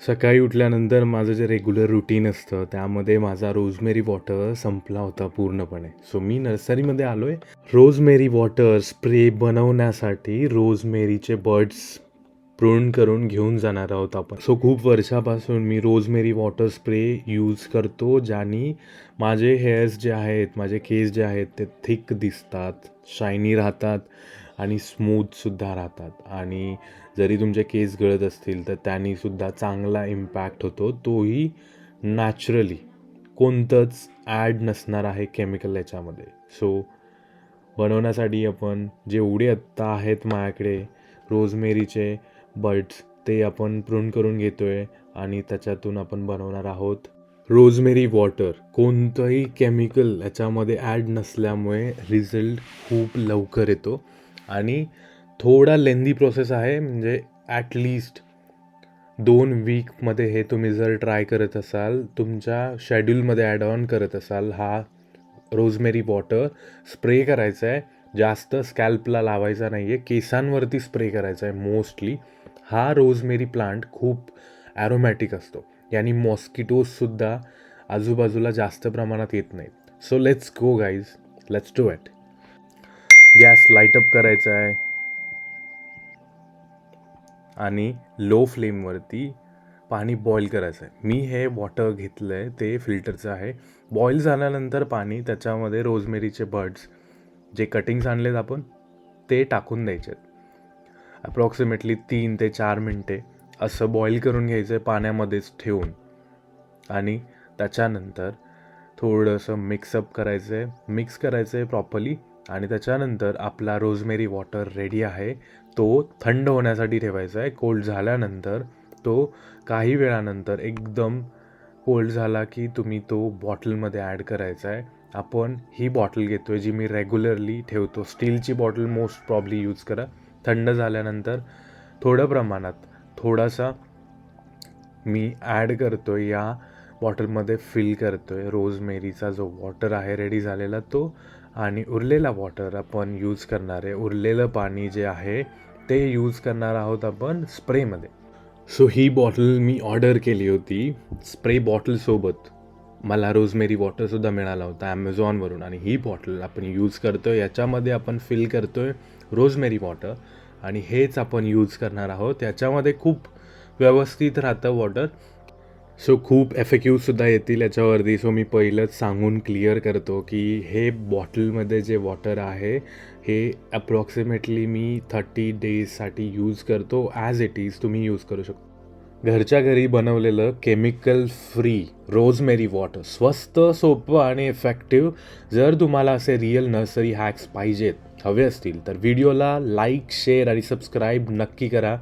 सकाळी उठल्यानंतर माझं जे रेग्युलर रुटीन असतं त्यामध्ये माझा रोजमेरी वॉटर संपला होता पूर्णपणे. सो मी नर्सरीमध्ये आलो आहे. रोजमेरी वॉटर स्प्रे बनवण्यासाठी रोजमेरीचे बड्स प्रून करून घेऊन जाणार आहोत आपण. सो खूप वर्षापासून मी रोजमेरी वॉटर स्प्रे यूज करतो, ज्याने माझे हेअर्स जे आहेत, माझे केस जे आहेत ते थिक दिसतात, शायनी राहतात आणि स्मूथसुद्धा राहतात. आणि जरी तुमचे केस गळत असतील तर त्यानीसुद्धा चांगला इम्पॅक्ट होतो, तोही नॅचरली. कोणतंच ॲड नसणार आहे केमिकल याच्यामध्ये. सो बनवण्यासाठी आपण जेवढे आत्ता आहेत माझ्याकडे रोजमेरीचे बड्स ते आपण प्रून करून घेतो आहे आणि त्याच्यातून आपण बनवणार आहोत रोजमेरी वॉटर. कोणतंही केमिकल याच्यामध्ये ॲड नसल्यामुळे रिझल्ट खूप लवकर येतो आणि थोडा लेंदी प्रोसेस आहे. म्हणजे ॲटलिस्ट 2 वीकमध्ये हे तुम्ही जर ट्राय करत असाल, तुमच्या शेड्यूलमध्ये ॲड ऑन करत असाल, हा रोजमेरी वॉटर स्प्रे करायचा आहे. जास्त स्कॅल्पला लावायचा नाही आहे, केसांवरती स्प्रे करायचा आहे मोस्टली. हा रोजमेरी प्लांट खूप ॲरोमॅटिक असतो, यानी मॉस्किटोजसुद्धा आजूबाजूला जास्त प्रमाणात येत नाहीत. So let's go guys, let's do it. Gas light up करायचा आहे आणि लो फ्लेमवरती पाणी बॉईल करायचं आहे. मी हे वॉटर घेतलं आहे ते फिल्टरचं आहे. बॉईल झाल्यानंतर पाणी त्याच्यामध्ये रोजमेरीचे बड्स जे कटिंग्स आणलेत आपण ते टाकून द्यायचे आहेत. अप्रॉक्सिमेटली 3 ते 4 मिनटे असं बॉईल करून घ्यायचं आहे पाण्यामध्येच ठेवून. आणि त्याच्यानंतर थोडंसं मिक्सअप करायचं आहे, मिक्स करायचं आहे प्रॉपरली. आणि त्याच्यानंतर आपला रोजमेरी वॉटर रेडी आहे. तो थंड होण्यासाठी ठेवायचा आहे. कोल्ड झाल्यानंतर तो काही वेळानंतर एकदम कोल्ड झाला की तुम्ही तो बॉटलमध्ये ॲड करायचा आहे. आपण ही बॉटल घेतो आहे जी मी रेग्युलरली ठेवतो. स्टीलची बॉटल मोस्ट प्रॉब्ली यूज करा. थंड झाल्यानंतर थोड्या प्रमाणात थोडासा मी ॲड करतो आहे, या बॉटलमध्ये फिल करतो आहे रोजमेरीचा जो वॉटर आहे रेडी झालेला तो. आणि उरलेला वॉटर आपण यूज करणार आहे. उरलेलं पाणी जे आहे ते यूज करणार आहोत आपण स्प्रेमध्ये. सो ही बॉटल मी ऑर्डर केली होती. स्प्रे बॉटलसोबत मला रोजमेरी वॉटरसुद्धा मिळाला होता ॲमेझॉनवरून. आणि ही बॉटल आपण यूज करतो आहे, याच्यामध्ये आपण फिल करतो आहे रोजमेरी वॉटर आणि हेच आपण यूज करणार आहोत. याच्यामध्ये खूप व्यवस्थित राहतं वॉटर. सो खूप FAQसुद्धा येतील याच्यावरती. सो मी पहिलंच सांगून क्लिअर करतो की हे बॉटलमध्ये जे वॉटर आहे हे अप्रॉक्सिमेटली मी 30 डेजसाठी यूज करतो. ॲज इट इज तुम्ही यूज करू शकतो. घरच्या घरी बनवलेलं केमिकल फ्री रोजमेरी वॉटर, स्वस्त, सोपं आणि इफेक्टिव्ह. जर तुम्हाला असे रिअल नर्सरी हॅक्स पाहिजेत, हवे असतील तर व्हिडिओला लाईक, शेअर आणि सबस्क्राईब नक्की करा.